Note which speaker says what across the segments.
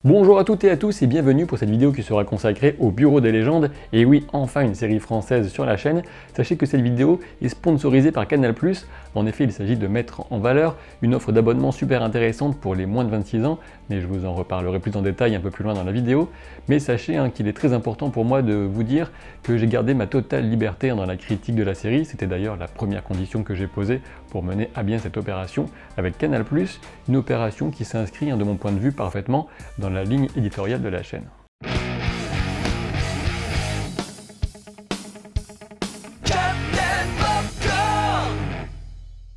Speaker 1: Bonjour à toutes et à tous et bienvenue pour cette vidéo qui sera consacrée au Bureau des légendes. Et oui, enfin une série française sur la chaîne. Sachez que cette vidéo est sponsorisée par Canal+. En effet, il s'agit de mettre en valeur une offre d'abonnement super intéressante pour les moins de 26 ans, mais je vous en reparlerai plus en détail un peu plus loin dans la vidéo. Mais sachez qu'il est très important pour moi de vous dire que j'ai gardé ma totale liberté dans la critique de la série. C'était d'ailleurs la première condition que j'ai posée pour mener à bien cette opération avec Canal+, une opération qui s'inscrit de mon point de vue parfaitement dans la ligne éditoriale de la chaîne.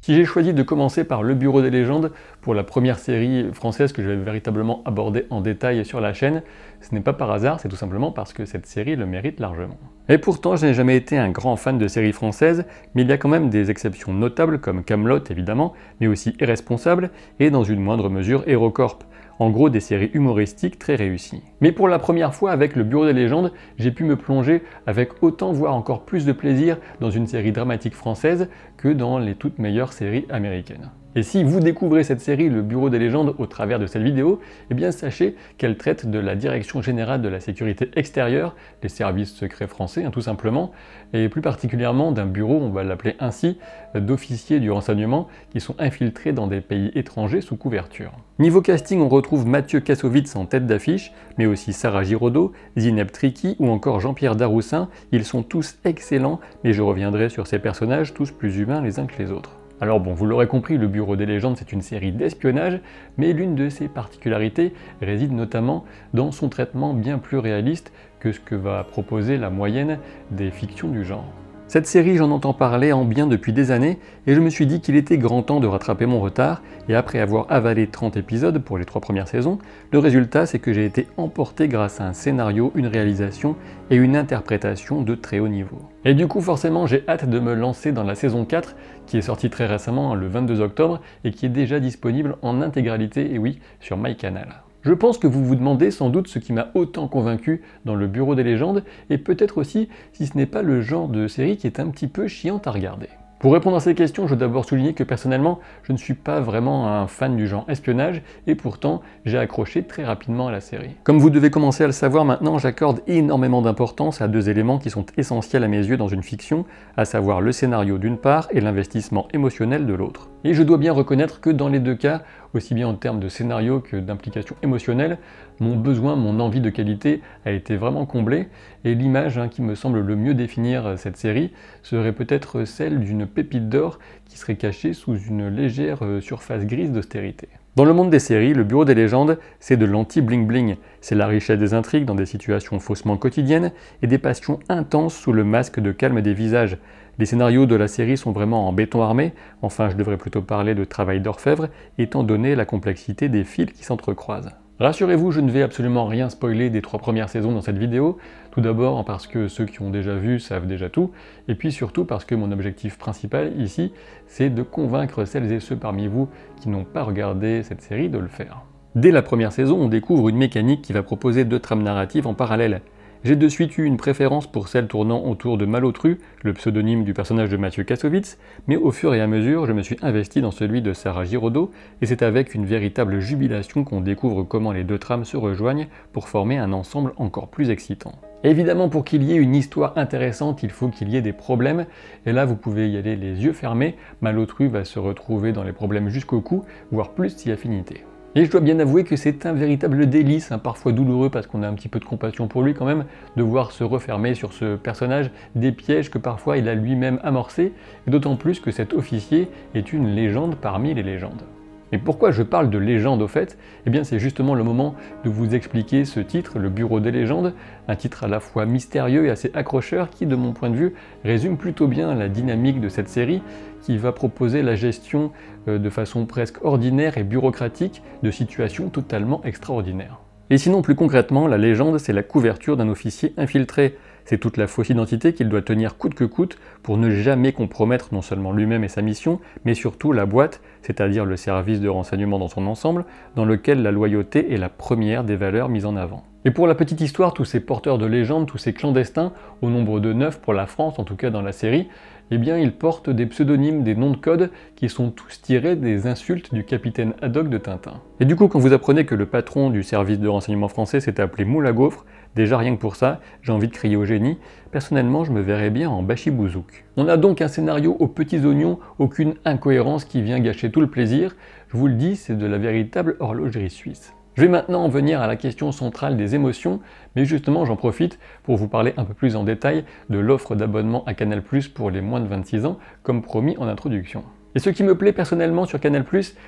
Speaker 1: Si j'ai choisi de commencer par Le Bureau des légendes pour la première série française que je vais véritablement aborder en détail sur la chaîne, ce n'est pas par hasard, c'est tout simplement parce que cette série le mérite largement. Et pourtant, je n'ai jamais été un grand fan de séries françaises, mais il y a quand même des exceptions notables comme Kaamelott évidemment, mais aussi Irresponsable et dans une moindre mesure HeroCorp. En gros, des séries humoristiques très réussies. Mais pour la première fois avec Le Bureau des légendes, j'ai pu me plonger avec autant voire encore plus de plaisir dans une série dramatique française que dans les toutes meilleures séries américaines. Et si vous découvrez cette série Le Bureau des légendes au travers de cette vidéo, eh bien sachez qu'elle traite de la Direction générale de la sécurité extérieure, les services secrets français tout simplement, et plus particulièrement d'un bureau, on va l'appeler ainsi, d'officiers du renseignement qui sont infiltrés dans des pays étrangers sous couverture. Niveau casting, on retrouve Mathieu Kassovitz en tête d'affiche, mais aussi Sarah Giraudot, Zineb Triki ou encore Jean-Pierre Daroussin. Ils sont tous excellents, mais je reviendrai sur ces personnages tous plus humains les uns que les autres. Alors bon, vous l'aurez compris, Le Bureau des légendes c'est une série d'espionnage, mais l'une de ses particularités réside notamment dans son traitement bien plus réaliste que ce que va proposer la moyenne des fictions du genre. Cette série, j'en entends parler en bien depuis des années, et je me suis dit qu'il était grand temps de rattraper mon retard, et après avoir avalé 30 épisodes pour les 3 premières saisons, le résultat c'est que j'ai été emporté grâce à un scénario, une réalisation et une interprétation de très haut niveau. Et du coup forcément j'ai hâte de me lancer dans la saison 4, qui est sortie très récemment, le 22 octobre, et qui est déjà disponible en intégralité, et oui, sur MyCanal. Je pense que vous vous demandez sans doute ce qui m'a autant convaincu dans Le Bureau des légendes, et peut-être aussi si ce n'est pas le genre de série qui est un petit peu chiante à regarder. Pour répondre à ces questions, je dois d'abord souligner que personnellement, je ne suis pas vraiment un fan du genre espionnage, et pourtant, j'ai accroché très rapidement à la série. Comme vous devez commencer à le savoir maintenant, j'accorde énormément d'importance à 2 éléments qui sont essentiels à mes yeux dans une fiction, à savoir le scénario d'une part et l'investissement émotionnel de l'autre. Et je dois bien reconnaître que dans les deux cas, aussi bien en termes de scénario que d'implication émotionnelle, mon besoin, mon envie de qualité a été vraiment comblé, et l'image qui me semble le mieux définir cette série serait peut-être celle d'une pépite d'or qui serait cachée sous une légère surface grise d'austérité. Dans le monde des séries, Le Bureau des légendes, c'est de l'anti-bling-bling. C'est la richesse des intrigues dans des situations faussement quotidiennes et des passions intenses sous le masque de calme des visages. Les scénarios de la série sont vraiment en béton armé, enfin je devrais plutôt parler de travail d'orfèvre, étant donné la complexité des fils qui s'entrecroisent. Rassurez-vous, je ne vais absolument rien spoiler des 3 premières saisons dans cette vidéo, tout d'abord parce que ceux qui ont déjà vu savent déjà tout, et puis surtout parce que mon objectif principal ici, c'est de convaincre celles et ceux parmi vous qui n'ont pas regardé cette série de le faire. Dès la première saison, on découvre une mécanique qui va proposer 2 trames narratives en parallèle. J'ai de suite eu une préférence pour celle tournant autour de Malotru, le pseudonyme du personnage de Mathieu Kassovitz, mais au fur et à mesure, je me suis investi dans celui de Sarah Giraudot, et c'est avec une véritable jubilation qu'on découvre comment les 2 trames se rejoignent pour former un ensemble encore plus excitant. Évidemment, pour qu'il y ait une histoire intéressante, il faut qu'il y ait des problèmes, et là vous pouvez y aller les yeux fermés, Malotru va se retrouver dans les problèmes jusqu'au cou, voire plus si affinité. Et je dois bien avouer que c'est un véritable délice, parfois douloureux parce qu'on a un petit peu de compassion pour lui quand même, de voir se refermer sur ce personnage des pièges que parfois il a lui-même amorcés, et d'autant plus que cet officier est une légende parmi les légendes. Mais pourquoi je parle de légende au fait? Eh bien c'est justement le moment de vous expliquer ce titre, Le Bureau des légendes, un titre à la fois mystérieux et assez accrocheur qui, de mon point de vue, résume plutôt bien la dynamique de cette série qui va proposer la gestion de façon presque ordinaire et bureaucratique de situations totalement extraordinaires. Et sinon, plus concrètement, la légende, c'est la couverture d'un officier infiltré. C'est toute la fausse identité qu'il doit tenir coûte que coûte pour ne jamais compromettre non seulement lui-même et sa mission, mais surtout la boîte, c'est-à-dire le service de renseignement dans son ensemble, dans lequel la loyauté est la première des valeurs mises en avant. Et pour la petite histoire, tous ces porteurs de légendes, tous ces clandestins, au nombre de 9 pour la France, en tout cas dans la série, eh bien ils portent des pseudonymes, des noms de code qui sont tous tirés des insultes du capitaine Haddock de Tintin. Et du coup, quand vous apprenez que le patron du service de renseignement français s'est appelé Moule à Gaufre, déjà rien que pour ça, j'ai envie de crier au génie. Personnellement, je me verrais bien en bachibouzouk. On a donc un scénario aux petits oignons, aucune incohérence qui vient gâcher tout le plaisir. Je vous le dis, c'est de la véritable horlogerie suisse. Je vais maintenant en venir à la question centrale des émotions, mais justement j'en profite pour vous parler un peu plus en détail de l'offre d'abonnement à Canal+ pour les moins de 26 ans, comme promis en introduction. Et ce qui me plaît personnellement sur Canal+,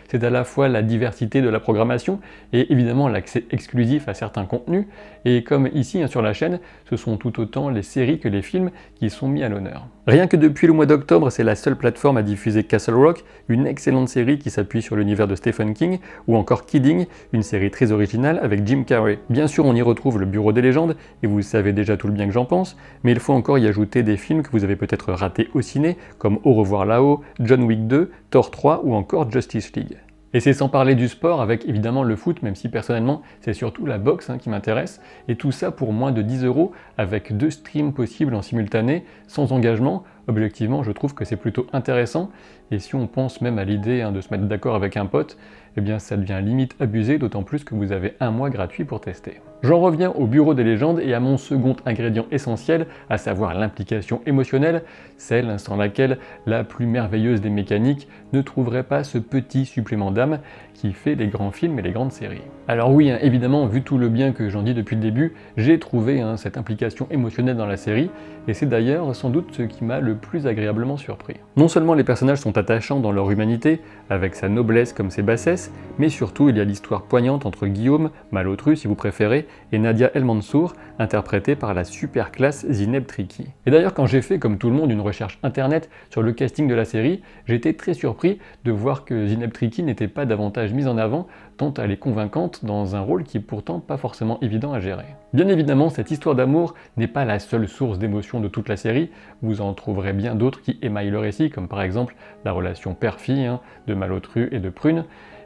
Speaker 1: c'est à la fois la diversité de la programmation et évidemment l'accès exclusif à certains contenus. Et comme ici sur la chaîne, ce sont tout autant les séries que les films qui sont mis à l'honneur. Rien que depuis le mois d'octobre, c'est la seule plateforme à diffuser Castle Rock, une excellente série qui s'appuie sur l'univers de Stephen King, ou encore Kidding, une série très originale avec Jim Carrey. Bien sûr, on y retrouve le Bureau des légendes, et vous savez déjà tout le bien que j'en pense, mais il faut encore y ajouter des films que vous avez peut-être ratés au ciné, comme Au revoir là-haut, John Wick 2, Thor 3 ou encore Justice League. Et c'est sans parler du sport avec évidemment le foot, même si personnellement c'est surtout la boxe qui m'intéresse, et tout ça pour moins de 10 € avec 2 streams possibles en simultané, sans engagement. Objectivement, je trouve que c'est plutôt intéressant, et si on pense même à l'idée de se mettre d'accord avec un pote, eh bien ça devient limite abusé, d'autant plus que vous avez un mois gratuit pour tester. J'en reviens au Bureau des légendes et à mon second ingrédient essentiel, à savoir l'implication émotionnelle, celle sans laquelle la plus merveilleuse des mécaniques ne trouverait pas ce petit supplément d'âme qui fait les grands films et les grandes séries. Alors oui, évidemment, vu tout le bien que j'en dis depuis le début, j'ai trouvé cette implication émotionnelle dans la série, et c'est d'ailleurs sans doute ce qui m'a le plus agréablement surpris. Non seulement les personnages sont attachants dans leur humanité, avec sa noblesse comme ses bassesses, mais surtout il y a l'histoire poignante entre Guillaume, Malotru si vous préférez, et Nadia El Mansour, interprétée par la super classe Zineb Triki. Et d'ailleurs, quand j'ai fait, comme tout le monde, une recherche internet sur le casting de la série, j'ai été très surpris de voir que Zineb Triki n'était pas davantage mise en avant, tant elle est convaincante dans un rôle qui est pourtant pas forcément évident à gérer. Bien évidemment, cette histoire d'amour n'est pas la seule source d'émotion de toute la série, vous en trouverez bien d'autres qui émaillent le récit, comme par exemple la relation père-fille de Malotru et de Prune.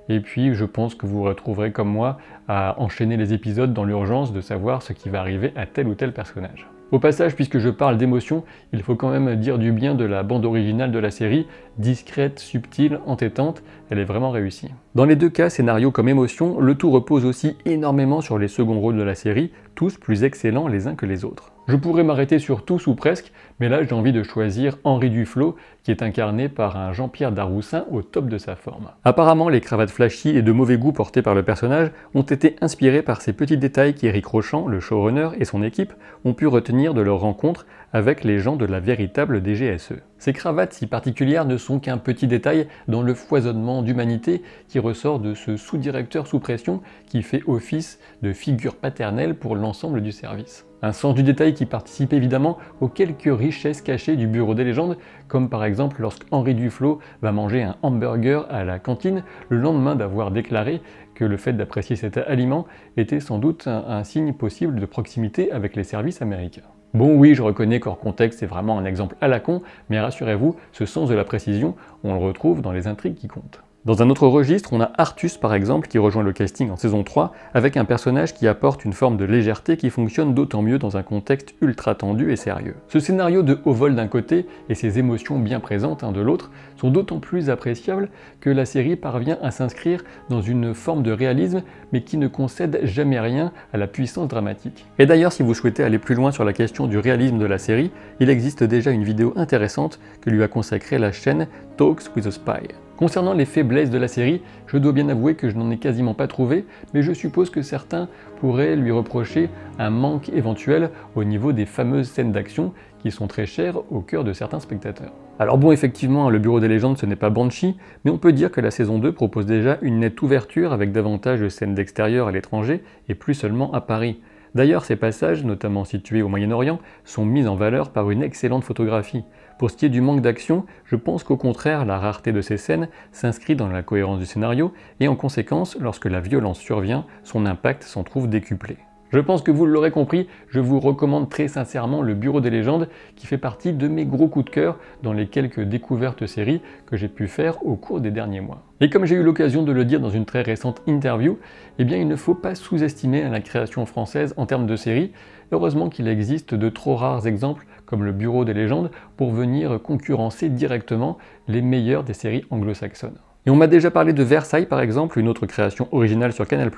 Speaker 1: Et puis je pense que vous retrouverez comme moi à enchaîner les épisodes dans l'urgence de savoir ce qui va arriver à tel ou tel personnage. Au passage, puisque je parle d'émotion, il faut quand même dire du bien de la bande originale de la série, discrète, subtile, entêtante, elle est vraiment réussie. Dans les deux cas, scénario comme émotion, le tout repose aussi énormément sur les seconds rôles de la série, tous plus excellents les uns que les autres. Je pourrais m'arrêter sur tous ou presque, mais là j'ai envie de choisir Henri Duflo, qui est incarné par un Jean-Pierre Daroussin au top de sa forme. Apparemment, les cravates flashy et de mauvais goût portées par le personnage ont été inspirées par ces petits détails qu'Éric Rochant, le showrunner, et son équipe ont pu retenir de leur rencontre avec les gens de la véritable DGSE. Ces cravates si particulières ne sont qu'un petit détail dans le foisonnement d'humanité qui ressort de ce sous-directeur sous pression qui fait office de figure paternelle pour l'ensemble du service. Un sens du détail qui participe évidemment aux quelques richesses cachées du Bureau des légendes, comme par exemple lorsqu'Henri Duflo va manger un hamburger à la cantine le lendemain d'avoir déclaré que le fait d'apprécier cet aliment était sans doute un signe possible de proximité avec les services américains. Bon oui, je reconnais qu'hors contexte c'est vraiment un exemple à la con, mais rassurez-vous, ce sens de la précision, on le retrouve dans les intrigues qui comptent. Dans un autre registre, on a Artus par exemple qui rejoint le casting en saison 3 avec un personnage qui apporte une forme de légèreté qui fonctionne d'autant mieux dans un contexte ultra tendu et sérieux. Ce scénario de haut vol d'un côté et ses émotions bien présentes de l'autre sont d'autant plus appréciables que la série parvient à s'inscrire dans une forme de réalisme mais qui ne concède jamais rien à la puissance dramatique. Et d'ailleurs, si vous souhaitez aller plus loin sur la question du réalisme de la série, il existe déjà une vidéo intéressante que lui a consacrée la chaîne Talks with a Spy. Concernant les faiblesses de la série, je dois bien avouer que je n'en ai quasiment pas trouvé, mais je suppose que certains pourraient lui reprocher un manque éventuel au niveau des fameuses scènes d'action qui sont très chères au cœur de certains spectateurs. Alors bon, effectivement, le Bureau des légendes ce n'est pas Banshee, mais on peut dire que la saison 2 propose déjà une nette ouverture avec davantage de scènes d'extérieur à l'étranger et plus seulement à Paris. D'ailleurs, ces passages, notamment situés au Moyen-Orient, sont mis en valeur par une excellente photographie. Pour ce qui est du manque d'action, je pense qu'au contraire, la rareté de ces scènes s'inscrit dans la cohérence du scénario, et en conséquence, lorsque la violence survient, son impact s'en trouve décuplé. Je pense que vous l'aurez compris, je vous recommande très sincèrement Le Bureau des légendes qui fait partie de mes gros coups de cœur dans les quelques découvertes séries que j'ai pu faire au cours des derniers mois. Et comme j'ai eu l'occasion de le dire dans une très récente interview, eh bien il ne faut pas sous-estimer la création française en termes de séries. Heureusement qu'il existe de trop rares exemples comme Le Bureau des légendes pour venir concurrencer directement les meilleures des séries anglo-saxonnes. Et on m'a déjà parlé de Versailles par exemple, une autre création originale sur Canal+.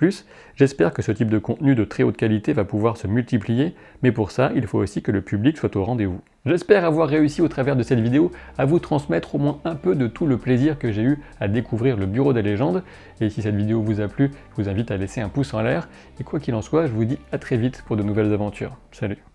Speaker 1: J'espère que ce type de contenu de très haute qualité va pouvoir se multiplier, mais pour ça, il faut aussi que le public soit au rendez-vous. J'espère avoir réussi au travers de cette vidéo à vous transmettre au moins un peu de tout le plaisir que j'ai eu à découvrir Le Bureau des légendes. Et si cette vidéo vous a plu, je vous invite à laisser un pouce en l'air. Et quoi qu'il en soit, je vous dis à très vite pour de nouvelles aventures. Salut!